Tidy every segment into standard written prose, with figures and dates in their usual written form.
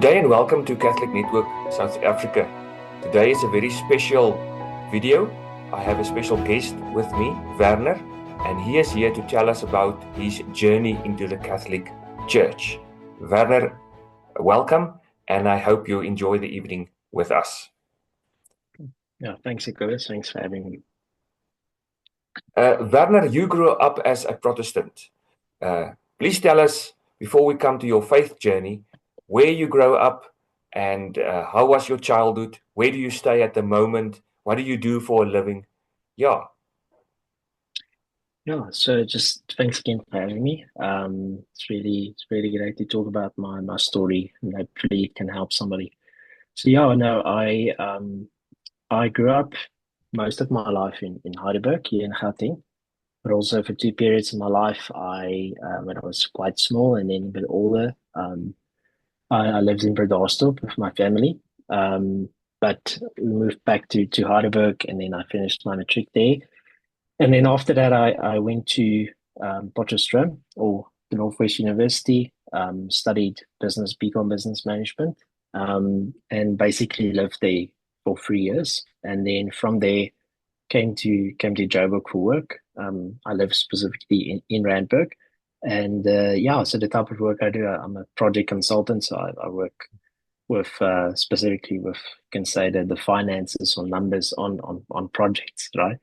Good day and welcome to Catholic Network South Africa. Today is a very special video. I have a special guest with me, Werner, and he is here to tell us about his journey into the Catholic Church. Werner, welcome, and I hope you enjoy the evening with us. Yeah, thanks, Nicholas. Thanks for having me. Werner, you grew up as a Protestant. Please tell us, before we come to your faith journey, where you grow up and how was your childhood? Where do you stay at the moment? What do you do for a living? Yeah. Yeah, so just thanks again for having me. It's really great to talk about my story, and hopefully it can help somebody. So yeah, no, I grew up most of my life in Heidelberg here in Gauteng, but also for two periods in my life, I when I was quite small and then a bit older, I lived in Bredasdorp with my family. Um, but we moved back to Heidelberg, and then I finished my matric there. And then after that, I went to Potchefstroom or the Northwest University, studied business, BCom business management, and basically lived there for 3 years. And then from there, came to Joburg for work. I live specifically in Randburg. And yeah, so the type of work I do, I'm a project consultant. So I work with specifically with, you can say, the finances or numbers on projects, right?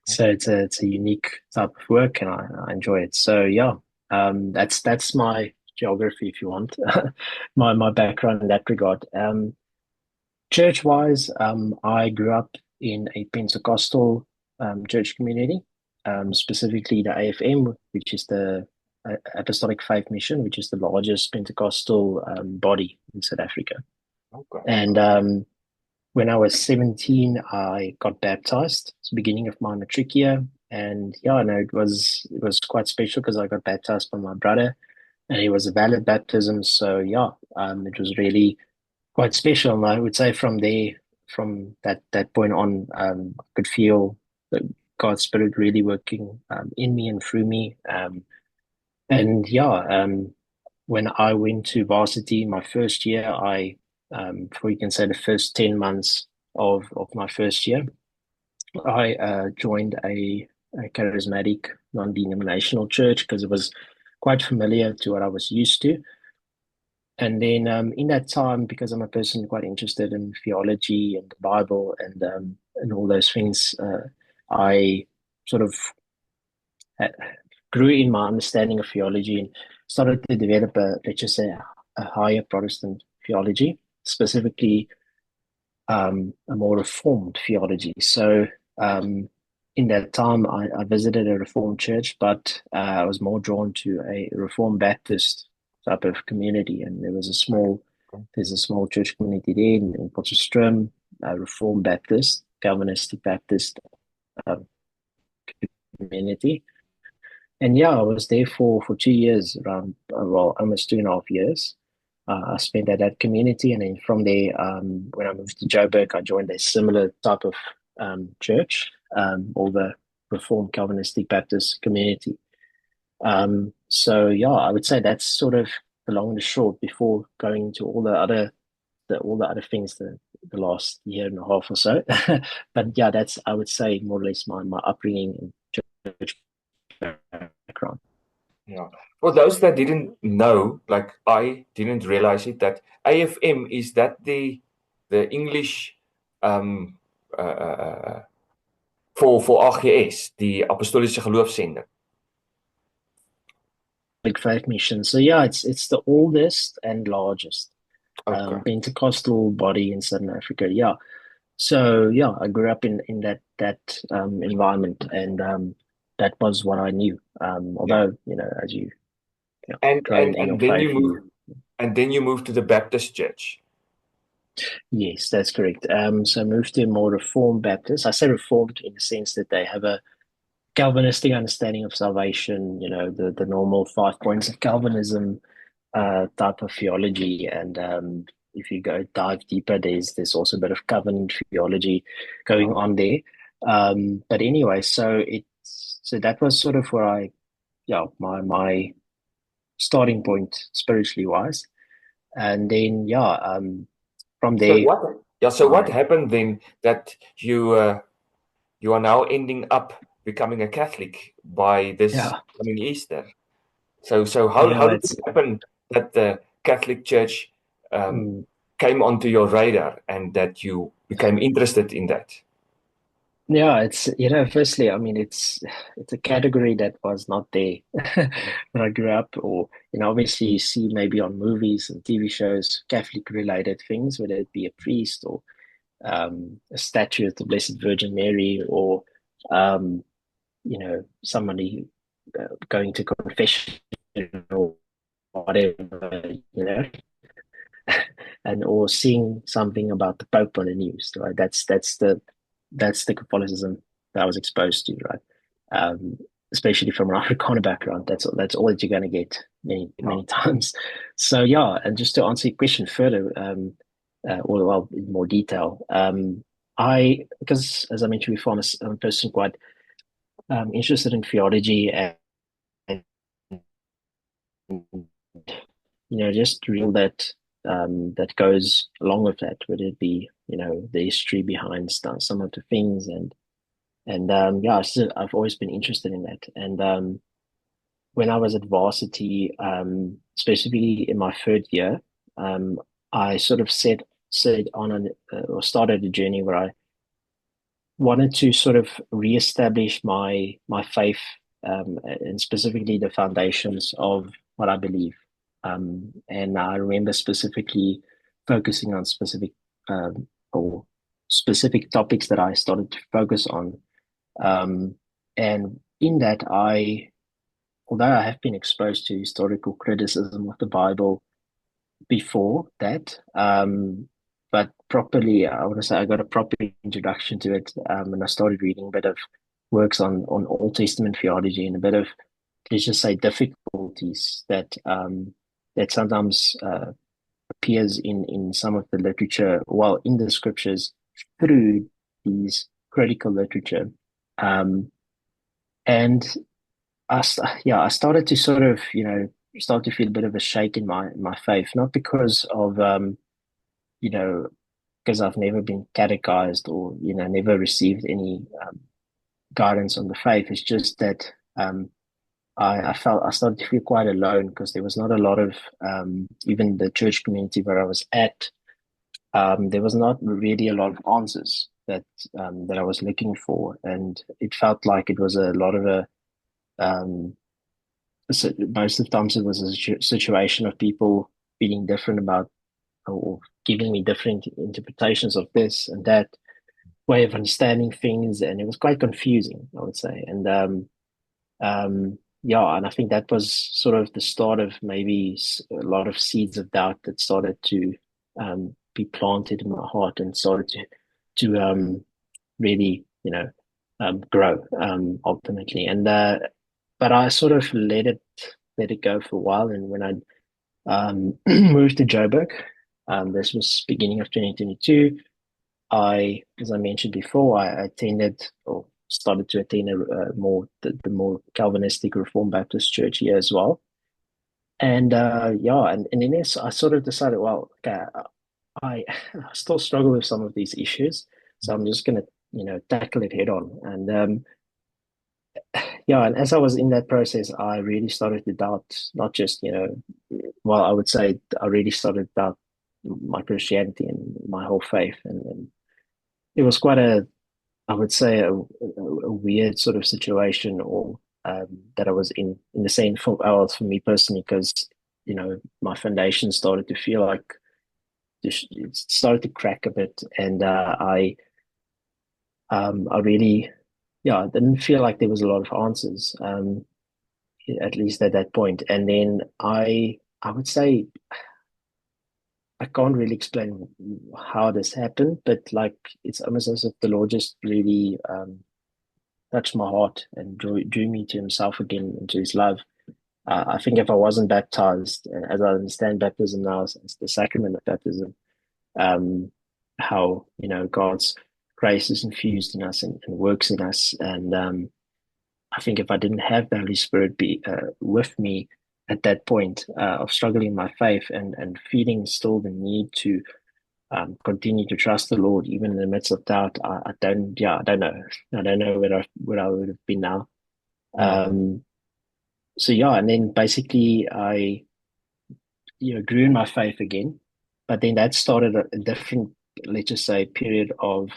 So it's a unique type of work, and I enjoy it. So yeah, that's my geography, if you want, my background in that regard. Church wise, I grew up in a Pentecostal church community, specifically the AFM, which is the Apostolic Faith Mission, which is the largest Pentecostal body in South Africa. Okay. And when I was 17, I got baptized. It's the beginning of my matric year. And yeah, no, it was quite special because I got baptized by my brother, and it was a valid baptism. So yeah, it was really quite special. And I would say from there, from that point on, I could feel the God's Spirit really working in me and through me. And yeah, when I went to varsity my first year, for you can say the first 10 months of my first year, I joined a charismatic non-denominational church because it was quite familiar to what I was used to. And then in that time, because I'm a person quite interested in theology and the Bible and all those things, I sort of had, grew in my understanding of theology and started to develop let's just say, a higher Protestant theology, specifically a more reformed theology. So in that time, I visited a reformed church, but I was more drawn to a Reformed Baptist type of community, and there's a small church community there in Potchefstroom, Reformed Baptist, Calvinistic Baptist uh, community. And yeah, I was there for 2 years, around well, almost 2.5 years. I spent at that community, and then from there, when I moved to Joburg, I joined a similar type of church, or the Reformed Calvinistic Baptist community. So yeah, I would say that's sort of the long and the short before going into all the other things the last year and a half or so. But yeah, that's, I would say, more or less my upbringing and church background. Yeah. For those that didn't know, like I didn't realize it, that AFM is that the English um for AGS, die Apostolische Geloofszender. Big Faith Mission. So yeah, it's the oldest and largest Okay. Pentecostal body in Southern Africa. Yeah. So yeah, I grew up in that environment, and that was what I knew. Yeah. Although, as you, And grow and in your and then faith, you move and then you move to the Baptist church. yes, that's correct. So I moved to a more Reformed Baptist. I say Reformed in the sense that they have a Calvinistic understanding of salvation, the normal 5 points of Calvinism type of theology. And if you go dive deeper, there's also a bit of covenant theology going Oh, on there. But anyway, so that was sort of where my starting point spiritually wise. And then from So there, what? Yeah. So what I happened then that you are now ending up becoming a Catholic by this yeah coming Easter? So how yeah did it's it happen that the Catholic Church um, mm, came onto your radar and that you became interested in that? yeah it's firstly, I mean, it's a category that was not there when I grew up, or obviously you see maybe on movies and TV shows Catholic related things, whether it be a priest or a statue of the Blessed Virgin Mary, or um, somebody going to confession or whatever, and or seeing something about the Pope on the news, right? That's the Catholicism that I was exposed to, right? Um, Especially from an Afrikaner background, that's all that you're going to get many Yeah. many times. So yeah, and just to answer your question further, or well, in more detail, I because as I mentioned before, I'm a person quite interested in theology and just real that goes along with that, whether it be the history behind some of the things, and yeah, so I've always been interested in that. And when I was at varsity, specifically in my third year, I sort of set on or started a journey where I wanted to sort of reestablish my faith, and specifically the foundations of what I believe. And I remember specifically focusing on or specific topics that I started to focus on. And in that, although I have been exposed to historical criticism of the Bible before that. But properly, I want to say I got a proper introduction to it, and I started reading a bit of works on Old Testament theology and a bit of, let's just say, difficulties that sometimes appears in some of the literature, well, in the scriptures through these critical literature. Um, and I started to sort of, start to feel a bit of a shake in my faith, not because of you know, because I've never been catechized or, never received any guidance on the faith. It's just that I started to feel quite alone because there was not a lot of, even the church community where I was at, there was not really a lot of answers that I was looking for. And it felt like it was a lot of um, most of the times it was a situation of people feeling different about or giving me different interpretations of this and that way of understanding things, and it was quite confusing, I would say. And yeah, and I think that was sort of the start of maybe a lot of seeds of doubt that started to be planted in my heart and started to really, grow ultimately. And but I sort of let it go for a while, and when I moved to Joburg, this was beginning of 2022. As I mentioned before, I attended or started to attend the more Calvinistic Reformed Baptist Church here as well. And yeah, and in this, I sort of decided, well, okay, I still struggle with some of these issues, so I'm just gonna, tackle it head on. And yeah, and as I was in that process, I really started to doubt, not just, well, I would say I really started to doubt my Christianity and my whole faith, and it was quite I would say a weird sort of situation, or that I was in the same for me personally, because my foundation started to feel like it started to crack a bit, and I really, yeah, I didn't feel like there was a lot of answers, at least at that point. And then I would say I can't really explain how this happened, but like it's almost as if the Lord just really touched my heart and drew me to himself again, into his love. I think if I wasn't baptized, as I understand baptism now as the sacrament of baptism, um, how, God's grace is infused in us and works in us. And I think if I didn't have the Holy Spirit be with me, at that point of struggling in my faith and feeling still the need to continue to trust the Lord even in the midst of doubt. I don't, yeah, I don't know where I would have been now. Yeah. So yeah, and then basically I grew in my faith again, but then that started a different, let's just say, period of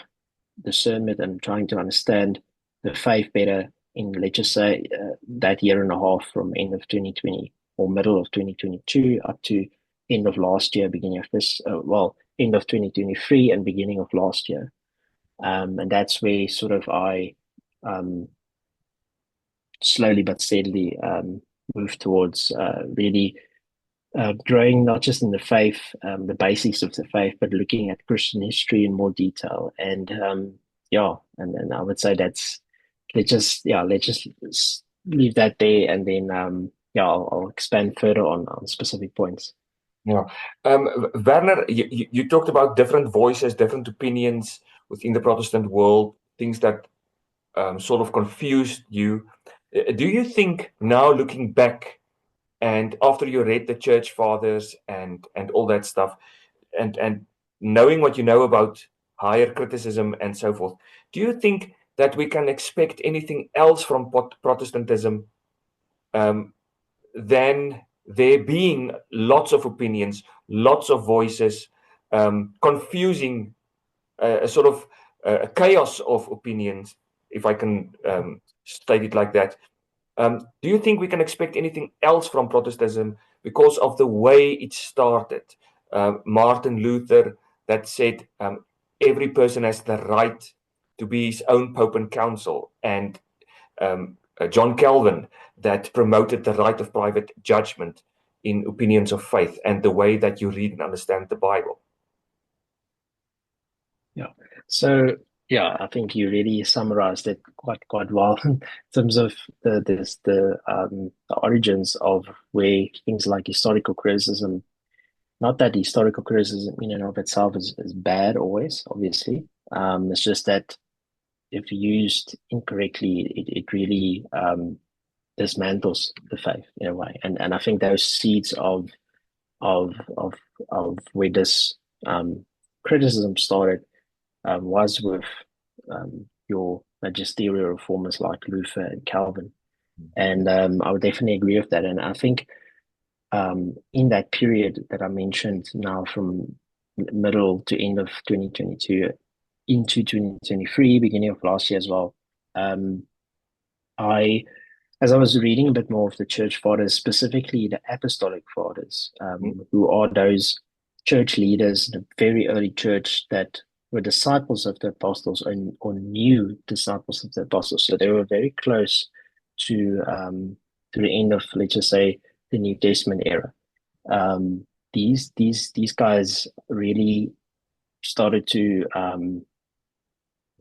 discernment and trying to understand the faith better in, let's just say, that year and a half from end of 2020 or middle of 2022 up to end of last year, beginning of this, end of 2023 and beginning of last year. And that's where sort of I um, slowly but steadily moved towards really growing not just in the faith, the basics of the faith, but looking at Christian history in more detail. And yeah, and then I would say let's just leave that there, and then yeah, I'll expand further on specific points. Yeah. Werner, you talked about different voices, different opinions within the Protestant world, things that sort of confused you. Do you think now, looking back, and after you read the church fathers and all that stuff, and knowing what you know about higher criticism and so forth, do you think that we can expect anything else from Protestantism um, than there being lots of opinions, lots of voices, confusing, a sort of a chaos of opinions, if I can state it like that? Do you think we can expect anything else from Protestantism because of the way it started? Martin Luther, that said, every person has the right to be his own Pope and Council, and John Calvin, that promoted the right of private judgment in opinions of faith and the way that you read and understand the Bible. Yeah. So yeah, I think you really summarized it quite well in terms of the origins of where things like historical criticism. Not that historical criticism in and of itself is bad always, obviously. It's just that if used incorrectly, it really dismantles the faith in a way. And I think those seeds of of of where this criticism started was with your magisterial reformers like Luther and Calvin. And I would definitely agree with that. And I think in that period that I mentioned now from middle to end of 2022 into 2023, beginning of last year as well, um, I as I was reading a bit more of the church fathers, specifically the apostolic fathers, who are those church leaders in the very early church that were disciples of the apostles or new disciples of the apostles. So they were very close to the end of, let's just say, the New Testament era. These guys really started to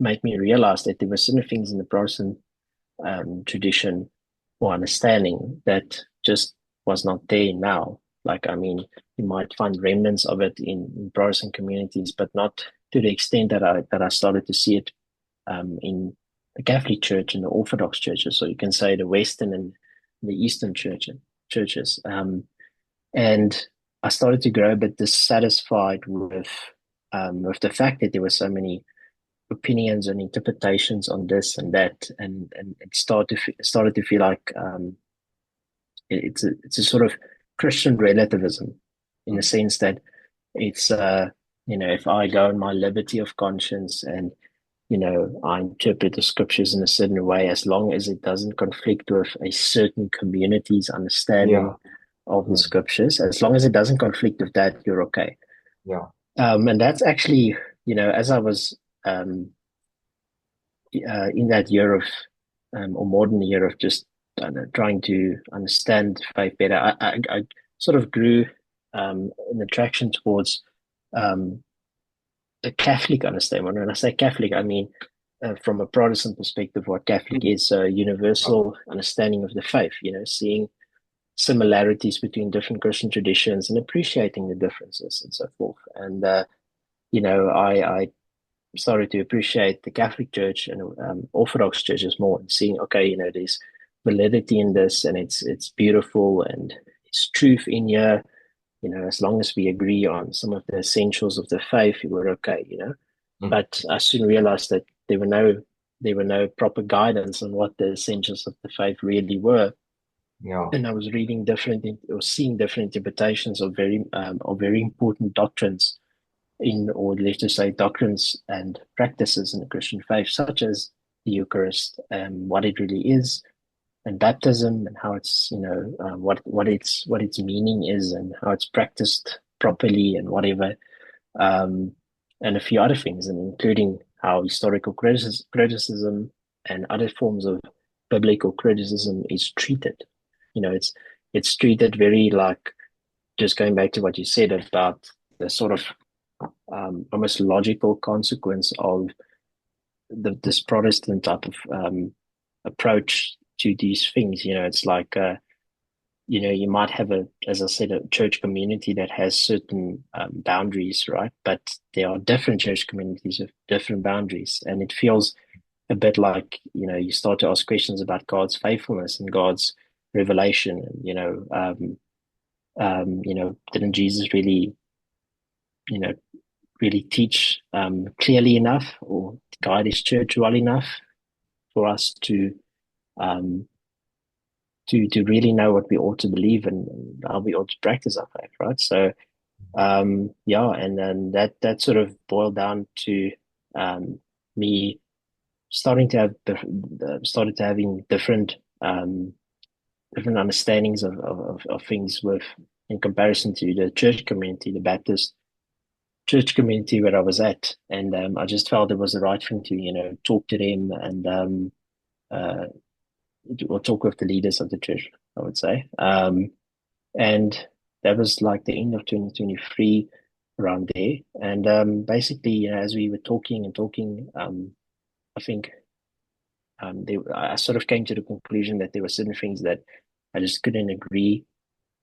make me realize that there were certain things in the Protestant tradition or understanding that just was not there now. Like, I mean, you might find remnants of it in Protestant communities, but not to the extent that I started to see it in the Catholic Church and the Orthodox churches. So you can say the Western and the Eastern churches. And I started to grow a bit dissatisfied with the fact that there were so many opinions and interpretations on this and that, and it started to feel like it's a sort of Christian relativism in the sense that it's if I go in my liberty of conscience and I interpret the scriptures in a certain way, as long as it doesn't conflict with a certain community's understanding Yeah, of the yeah, scriptures, as long as it doesn't conflict with that, you're okay. yeah, And that's actually, as I was in that year of, or more than a year of just trying to understand faith better, I sort of grew an attraction towards um, the Catholic understanding. When I say Catholic, I mean from a Protestant perspective, what Catholic is a universal understanding of the faith, seeing similarities between different Christian traditions and appreciating the differences and so forth. And, I started to appreciate the Catholic Church and Orthodox churches more and seeing, okay, there's validity in this and it's beautiful and there's truth in here. As long as we agree on some of the essentials of the faith, we're okay. Mm. But I soon realized that there were no proper guidance on what the essentials of the faith really were. Yeah. And I was reading or seeing different interpretations of very important doctrines or let's just say doctrines and practices in the Christian faith, such as the Eucharist, what it really is, and baptism, and how it's what its meaning is, and how it's practiced properly, and whatever, um, and a few other things, and including how historical criticism and other forms of biblical criticism is treated. It's treated very like, just going back to what you said about the sort of almost logical consequence of this Protestant type of approach to these things. It's like you might have as I said, a church community that has certain boundaries, right? But there are different church communities with different boundaries, and it feels a bit like you start to ask questions about God's faithfulness and God's revelation. And didn't Jesus you know really teach clearly enough or guide his church well enough for us um, to really know what we ought to believe and how we ought to practice our faith, right? So yeah, and then that sort of boiled down to me starting to have started to having different understandings of things with in comparison to the church community, the Baptist church community where I was at, and I just felt it was the right thing to talk to them and uh, or talk with the leaders of the church, I would say. And that was like the end of 2023, around there. And basically, as we were talking and talking, I think I sort of came to the conclusion that there were certain things that I just couldn't agree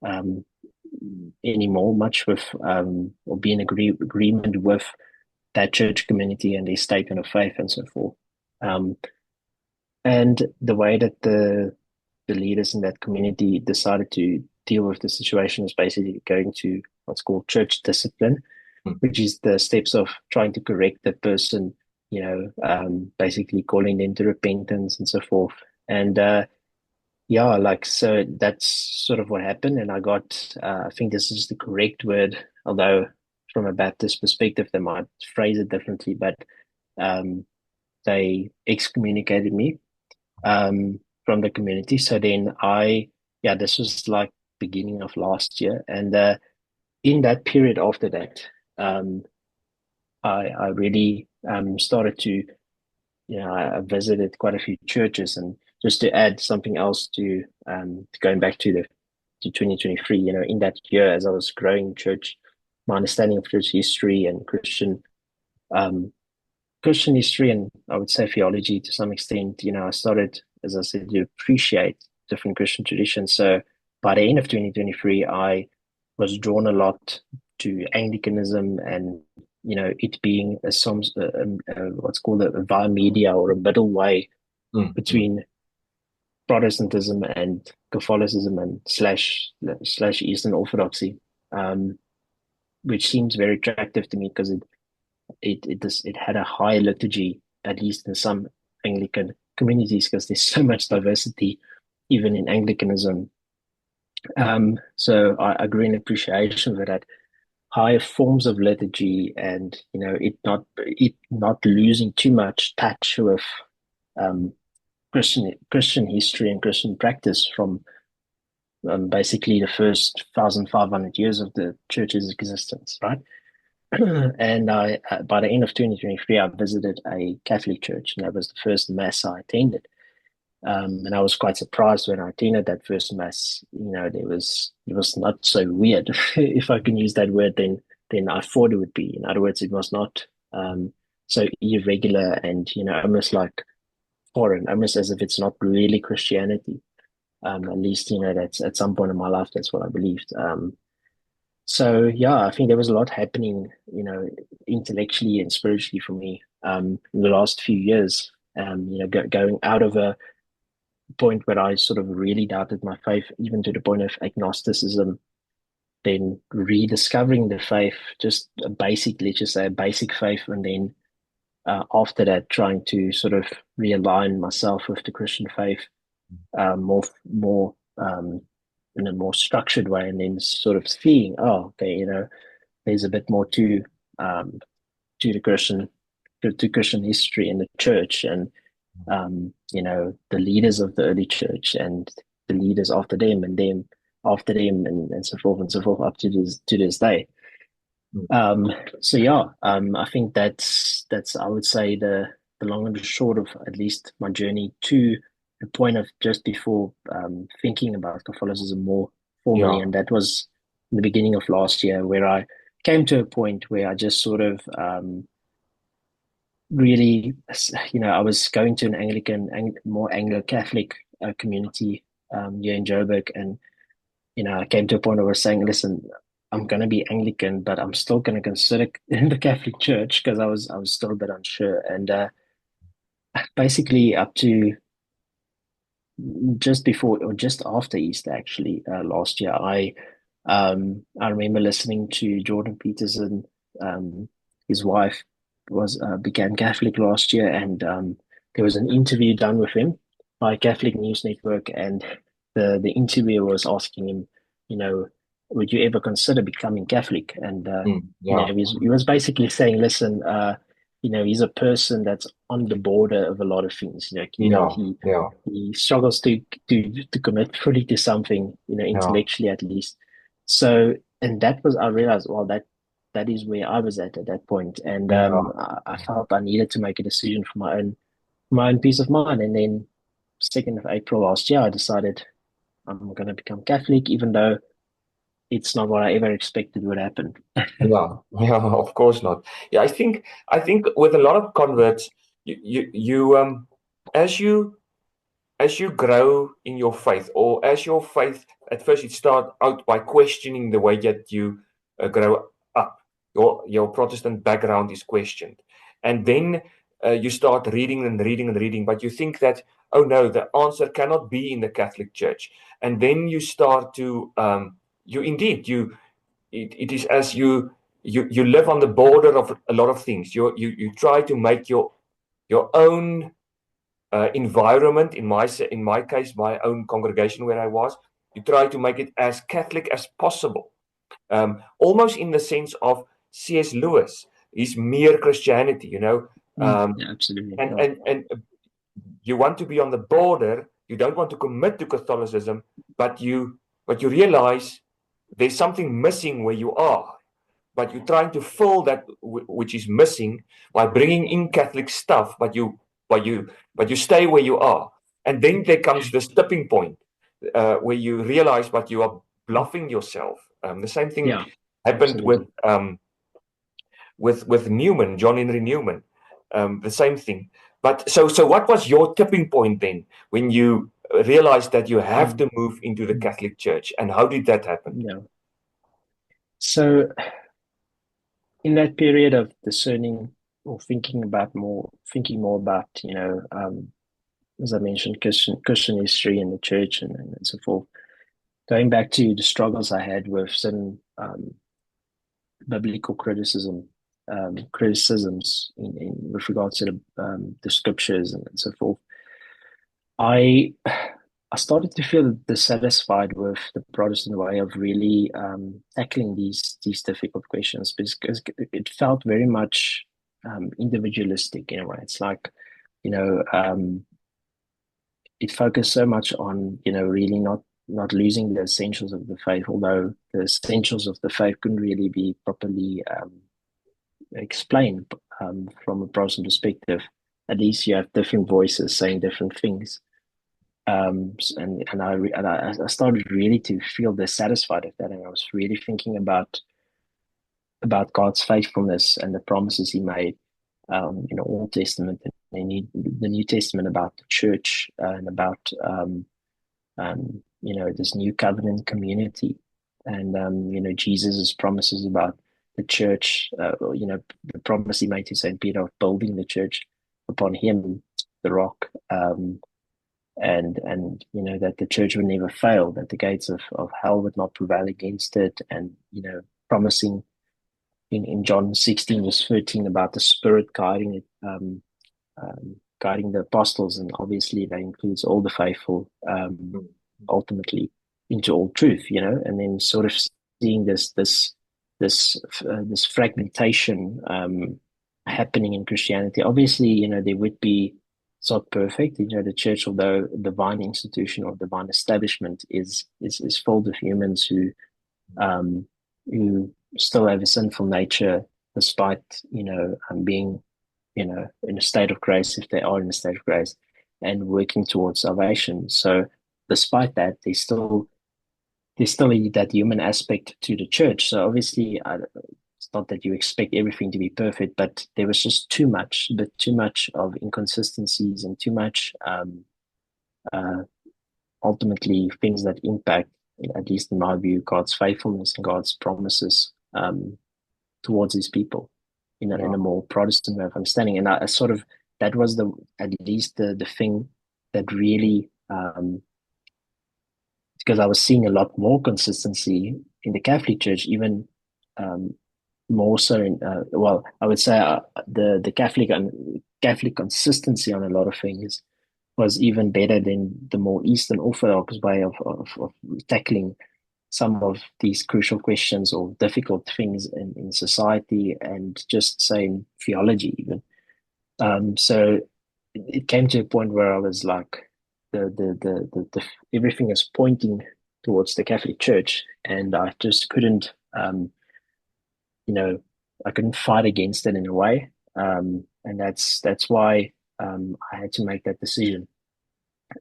um, anymore much with, or be in agreement with that church community and their statement of faith and so forth. Um, and the way that the leaders in that community decided to deal with the situation is basically going to what's called church discipline, Mm. which is the steps of trying to correct the person, basically calling them to repentance and so forth. And yeah, like, so that's sort of what happened. And I got, I think this is the correct word, although from a Baptist perspective, they might phrase it differently, but um, they excommunicated me from the community. So then yeah, this was like beginning of last year. And in that period after that, um, I really started to, I visited quite a few churches. And just to add something else to going back to 2023, in that year, as I was growing in church, my understanding of church history and um, Christian history, and I would say theology to some extent, I started, as I said, to appreciate different Christian traditions. So by the end of 2023, I was drawn a lot to Anglicanism and, it being what's called a via media, or a middle way Mm. Mm. between Protestantism and Catholicism and slash Eastern Orthodoxy, um, which seems very attractive to me because it had a high liturgy, at least in some Anglican communities, because there's so much diversity, even in Anglicanism. So I grew in appreciation for that higher forms of liturgy, and it not losing too much touch with um, Christian history and Christian practice from basically the first 1,500 years of the church's existence, right? And by the end of 2023, I visited a Catholic church, and that was the first mass I attended. And I was quite surprised when I attended that first mass. It was not so weird, if I can use that word, than I thought it would be. In other words, it was not so irregular and almost like foreign, almost as if it's not really Christianity. At least that's at some point in my life, that's what I believed. So yeah, I think there was a lot happening, intellectually and spiritually for me in the last few years. Going out of point where I sort of really doubted my faith, even to the point of agnosticism, then rediscovering the faith, just a basic, let's just say a basic faith, and then after that, trying to sort of realign myself with the Christian faith more in a more structured way, and then sort of seeing, oh, okay, there's a bit more um, to the Christian history in the church, and the leaders of the early church and the leaders after them and them after them and so forth up to this day. Mm. Um, so yeah, I think that's I would say the long and the short of at least my journey to the point of just before thinking about Catholicism more formally, Yeah. and that was in the beginning of last year where I came to a point where I just sort of really, I was going to an more Anglo-Catholic community here in Joburg, and I came to a point where I was saying, listen, I'm going to be Anglican, but I'm still going to consider in the Catholic Church because I was still a bit unsure. And basically, up to just before or just after Easter, actually, last year, I remember listening to Jordan Peterson. His wife was began Catholic last year, and there was an interview done with him by Catholic News Network, and the interviewer was asking him, you know, would you ever consider becoming Catholic? And Yeah. he was basically saying, listen, he's a person that's on the border of a lot of things. Yeah. He Yeah. he struggles to commit fully to something, Yeah. intellectually at least. So, and that was I realized, well, that is where I was at that point, and Yeah. I felt I needed to make a decision for my own peace of mind. And then 2nd of April last year, I decided I'm going to become Catholic, even though it's not what I ever expected would happen. Yeah. Yeah. Of course not. Yeah. I think with a lot of converts, you as you as you grow in your faith, or as your faith, at first it starts out by questioning the way that you grow up. Your Protestant background is questioned, and then you start reading and reading and reading, but you think that, oh no, the answer cannot be in the Catholic Church, and then you start to you indeed you it is as you live on the border of a lot of things. You try to make your own environment, in my case, my own congregation where I was, you try to make it as Catholic as possible, almost in the sense of C.S. Lewis, his mere Christianity, Yeah, absolutely. and Yeah. and you want to be on the border. You don't want to commit to Catholicism, but you realize there's something missing where you are, but you're trying to fill that which is missing by bringing in Catholic stuff, but you stay where you are, and then there comes this tipping point where you realize, but you are bluffing yourself. The same thing Yeah, happened with absolutely. Newman, John Henry Newman. The same thing. But so what was your tipping point then when you realized that you have Mm, to move into the mm, Catholic Church, and how did that happen? yeah. So in that period of discerning or thinking more about, as I mentioned, Christian history and the church and so forth, going back to the struggles I had with some biblical criticisms with regards to the scriptures and so forth, I I started to feel dissatisfied with the Protestant way of really tackling these difficult questions because it felt very much individualistic in a way. It's like, you know, um, it focused so much on, really not losing the essentials of the faith, although the essentials of the faith couldn't really be properly explained from a Protestant perspective. At least you have different voices saying different things. And I started really to feel dissatisfied with that, and I was really thinking about God's faithfulness and the promises He made in the Old Testament and the New Testament about the church and about this new covenant community, and Jesus's promises about the church. The promise He made to Saint Peter of building the church upon Him, the rock. and that the church would never fail, that the gates of hell would not prevail against it, and promising in John 16 verse 13 about the Spirit guiding it, guiding the apostles, and obviously that includes all the faithful, ultimately into all truth. And then sort of seeing this fragmentation happening in Christianity. Obviously, there would be, it's not perfect. The church, although a divine institution or divine establishment, is filled with humans um, who still have a sinful nature, despite being in a state of grace, if they are in a state of grace, and working towards salvation. So, despite that, there's still that human aspect to the church. So obviously, it's not that you expect everything to be perfect, but there was just too much of inconsistencies and too much, uh, ultimately, things that impact, at least in my view, God's faithfulness and God's promises towards His people in a more Protestant way of understanding. And I sort of that was at least the thing that really. Because I was seeing a lot more consistency in the Catholic Church, even um, more so in I would say the Catholic consistency on a lot of things was even better than the more Eastern Orthodox way of tackling some of these crucial questions or difficult things in society, and just saying theology even. So it came to a point where I was like, the everything is pointing towards the Catholic Church, and I just couldn't, you know, I couldn't fight against it in a way, and that's why I had to make that decision.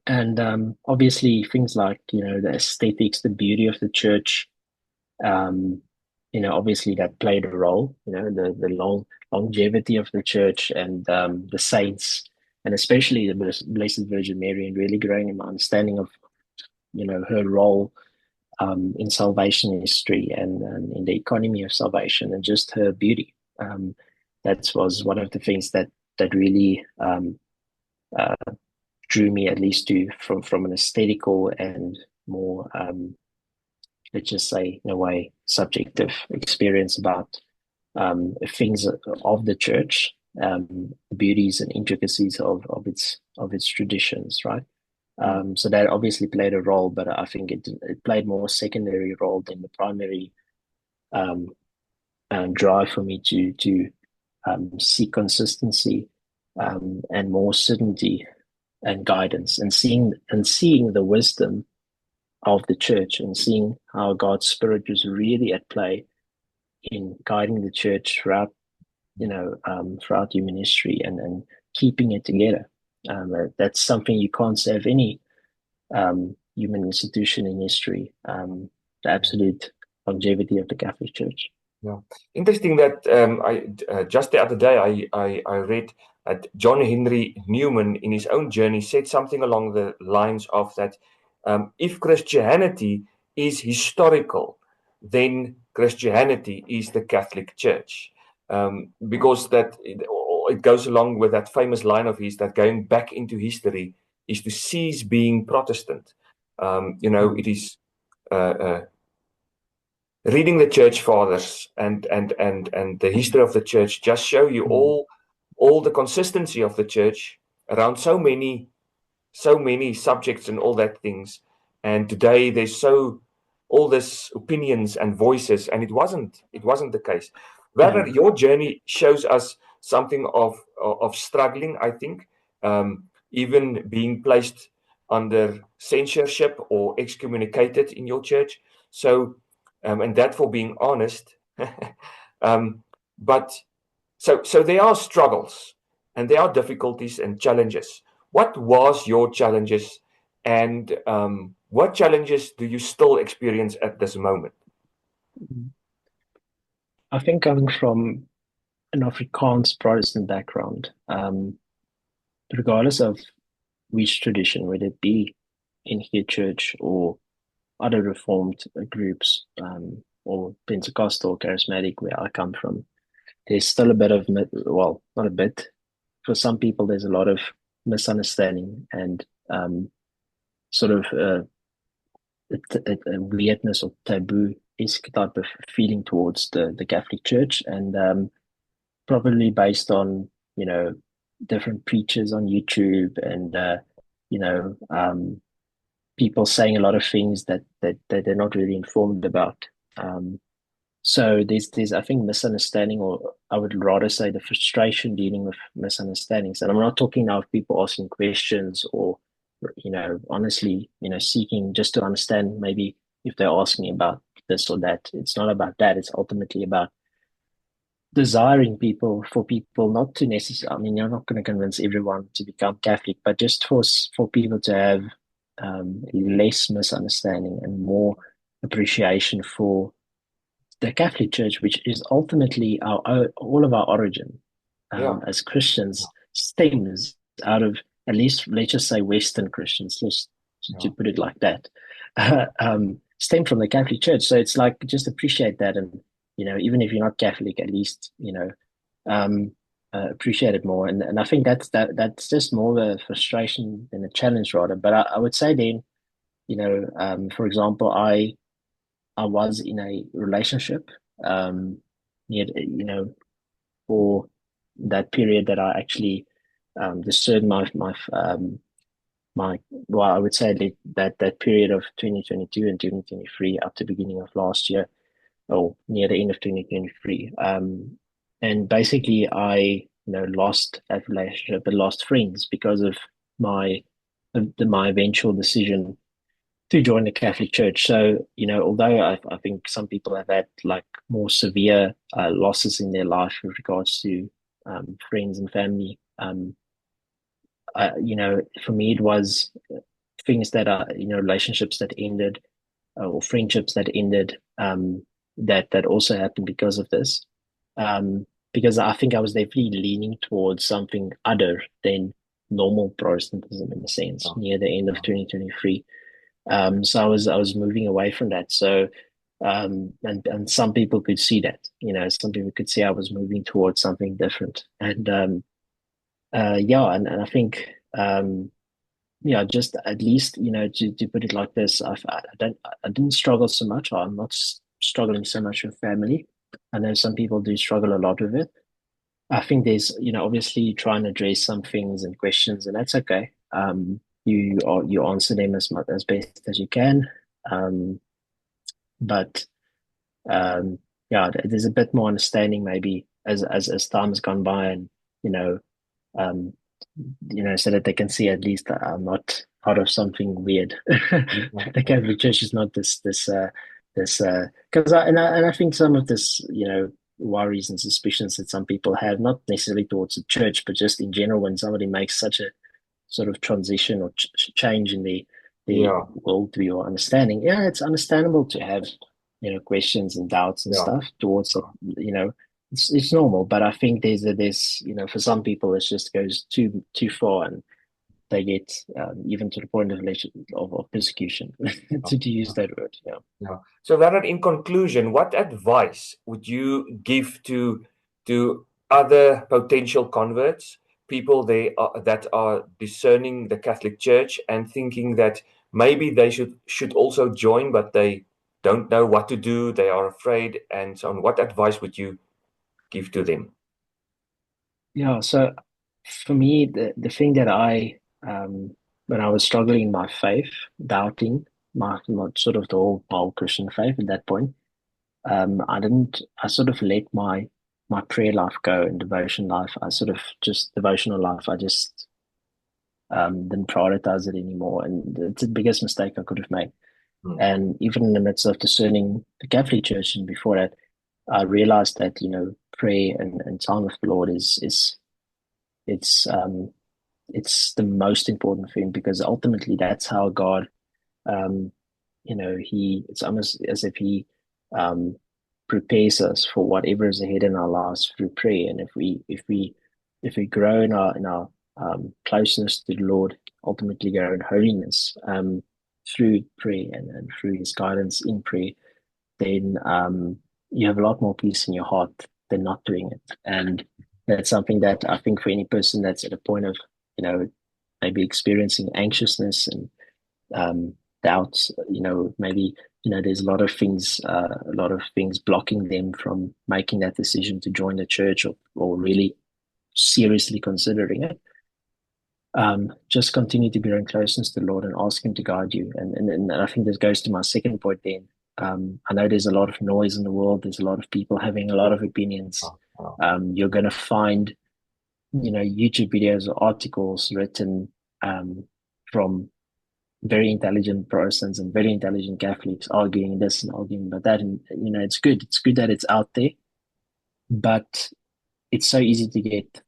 And obviously, things like the aesthetics, the beauty of the church, um, obviously that played a role. The longevity of the church, and the saints, and especially the Blessed Virgin Mary, and really growing in my understanding of her role in salvation history, and in the economy of salvation, and just her beauty. That was one of the things that really uh, drew me, at least to from an aesthetical and more, let's just say, in a way, subjective experience about things of the church, the beauties and intricacies of its traditions, right? So that obviously played a role, but I think it played more secondary role than the primary um, drive for me to seek consistency, and more certainty and guidance, and seeing the wisdom of the church, and seeing how God's Spirit was really at play in guiding the church throughout human history, and keeping it together. That's something you can't say of any human institution in history. The absolute longevity of the Catholic Church. Yeah, interesting that I just the other day I read that John Henry Newman in his own journey said something along the lines of that if Christianity is historical, then Christianity is the Catholic Church, because that it goes along with that famous line of his that going back into history is to cease being Protestant. It is. Reading the church fathers and the history of the church just show you all the consistency of the church around so many subjects and all that things. And today there's all this opinions and voices, and it wasn't the case. Werner, Yeah. your journey shows us something of struggling, I think, even being placed under censorship or excommunicated in your church. So, and that for being honest. um, but so there are struggles and there are difficulties and challenges. What was your challenges, and what challenges do you still experience at this moment? I think coming from an Afrikaans Protestant background, regardless of which tradition, whether it be in here church or other reformed groups, or Pentecostal, charismatic, where I come from, there's still a bit of, well, not a bit. For some people, there's a lot of misunderstanding and sort of a weirdness or taboo-esque type of feeling towards the Catholic Church, and probably based on different preachers on YouTube and you know people saying a lot of things that they're not really informed about. So there's I think misunderstanding, or I would rather say the frustration dealing with misunderstandings. And I'm not talking now of people asking questions or honestly seeking just to understand maybe if they're asking about this or that. It's not about that. It's ultimately about desiring people not to necessarily. I mean, you're not going to convince everyone to become Catholic, but just for people to have less misunderstanding and more appreciation for the Catholic Church, which is ultimately all of our origin Yeah. as Christians stems out of, at least let's just say Western Christians, just to Yeah. put it like that, stem from the Catholic Church. So it's like just appreciate that, and even if you're not Catholic, at least um, appreciate it more. And I think that's just more of a frustration than a challenge, rather. But I would say then, for example, I was in a relationship, um, for that period that I actually discerned my well, I would say that period of 2022 and 2023 up to the beginning of last year, or near the end of 2023. And basically, I lost that relationship and lost friends because of my my eventual decision to join the Catholic Church. So, although I think some people have had like more severe losses in their life with regards to friends and family, for me, it was things that are, relationships that ended or friendships that ended that also happened because of this. Because I think I was definitely leaning towards something other than normal Protestantism in a sense Yeah. near the end of Yeah. 2023. So I was moving away from that. So and some people could see that, some people could see I was moving towards something different. And yeah, and I think yeah, just at least, to put it like this, I didn't struggle so much. I'm not struggling so much with family. I know some people do struggle a lot with it. I think there's, obviously try and address some things and questions, and that's okay. You answer them as much as best as you can. Um, but yeah, there's a bit more understanding maybe as time has gone by, and you know, um, so that they can see at least that I'm not part of something weird. The Catholic Church is not this because I think some of this worries and suspicions that some people have, not necessarily towards the church, but just in general, when somebody makes such a sort of transition or change in the Yeah. worldview or understanding. Yeah, it's understandable to have questions and doubts and Yeah. stuff towards it. It's normal, but I think there's for some people it just goes too far, and they get even to the point of of persecution to use that word. Yeah. Yeah. So, Werner, in conclusion, what advice would you give to other potential converts, people that are discerning the Catholic Church and thinking that maybe they should also join, but they don't know what to do, they are afraid, and so on? What advice would you give to them? Yeah, so for me, the thing that when I was struggling in my faith, doubting my sort of the whole Christian faith at that point, I sort of let my prayer life go and devotion life. I sort of just devotional life. I just didn't prioritize it anymore, and it's the biggest mistake I could have made. Hmm. And even in the midst of discerning the Catholic Church, and before that, I realized that prayer and time with the Lord is it's it's the most important thing, because ultimately that's how God, um, it's almost as if he um, prepares us for whatever is ahead in our lives through prayer. And if we grow in our closeness to the Lord, ultimately grow in holiness through prayer and through his guidance in prayer, then you have a lot more peace in your heart than not doing it. And that's something that I think for any person that's at a point of, maybe experiencing anxiousness and doubts. Maybe there's a lot of things blocking them from making that decision to join the church, or really seriously considering it. Just continue to grow in closeness to the Lord and ask Him to guide you. And I think this goes to my second point then. I know there's a lot of noise in the world. There's a lot of people having a lot of opinions. You're going to find, YouTube videos or articles written from very intelligent Protestants and very intelligent Catholics arguing this and arguing about that. And, it's good. It's good that it's out there, but it's so easy to get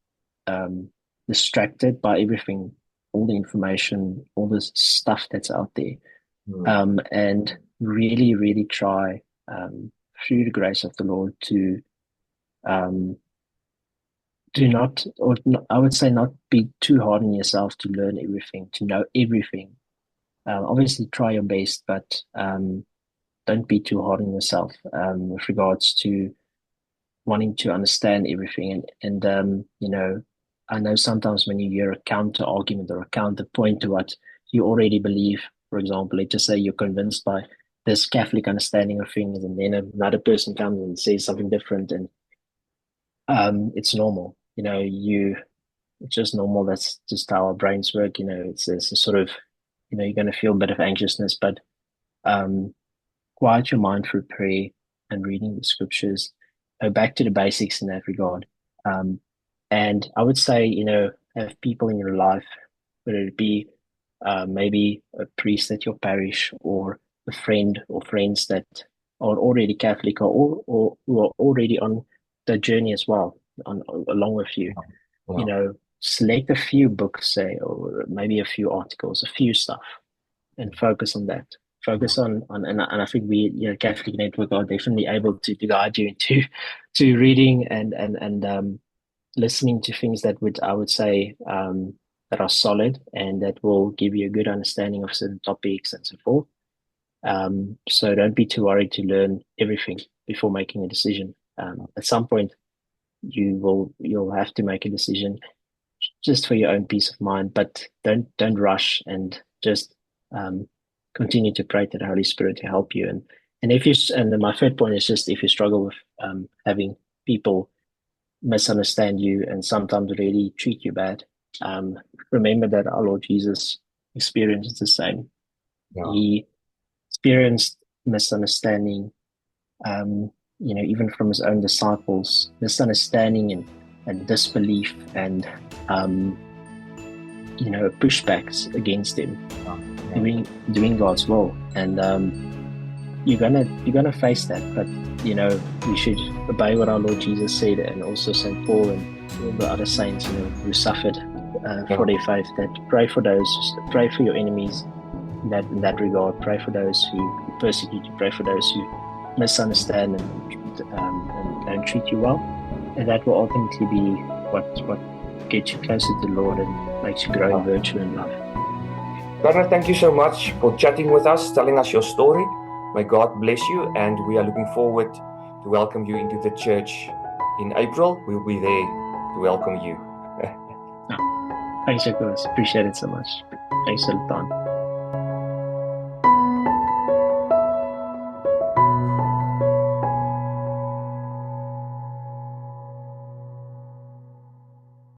distracted by everything, all the information, all this stuff that's out there. And really, really try through the grace of the Lord to do not, or I would say, not be too hard on yourself to learn everything, to know everything. Obviously, try your best, but don't be too hard on yourself with regards to wanting to understand everything. And I know sometimes when you hear a counter argument or a counter point to what you already believe, for example, let's just say you're convinced by this Catholic understanding of things, and then another person comes and says something different, and it's normal. It's just normal. That's just how our brains work. It's a sort of, you're going to feel a bit of anxiousness, but quiet your mind through prayer and reading the scriptures. Go back to the basics in that regard. And I would say, have people in your life, whether it be maybe a priest at your parish, or a friend or friends that are already Catholic, or who are already on the journey as well, along with you. Select a few books, say, or maybe a few articles, a few stuff, and focus on that. Focus on and I think we, Catholic Network, are definitely able to guide you into to reading and listening to things that I would say that are solid and that will give you a good understanding of certain topics and so forth. So don't be too worried to learn everything before making a decision. At some point, you'll have to make a decision just for your own peace of mind, but don't rush, and just continue to pray to the Holy Spirit to help you. And then my third point is just, if you struggle with having people misunderstand you and sometimes really treat you bad, remember that our Lord Jesus experienced the same. He experienced misunderstanding, even from his own disciples, misunderstanding and disbelief and pushbacks against him, doing God's will. And you're gonna face that, but we should obey what our Lord Jesus said, and also St. Paul and all the other saints who suffered for their faith, that pray for your enemies in that regard. Pray for those who persecute you, pray for those who misunderstand and don't treat you well, and that will ultimately be what gets you closer to the Lord and makes you grow in virtue and love. Werner, thank you so much for chatting with us, telling us your story. May God bless you, and we are looking forward to welcome you into the church in April. We'll be there to welcome you. Thanks, Nicholas. Appreciate it so much. Thanks for the time.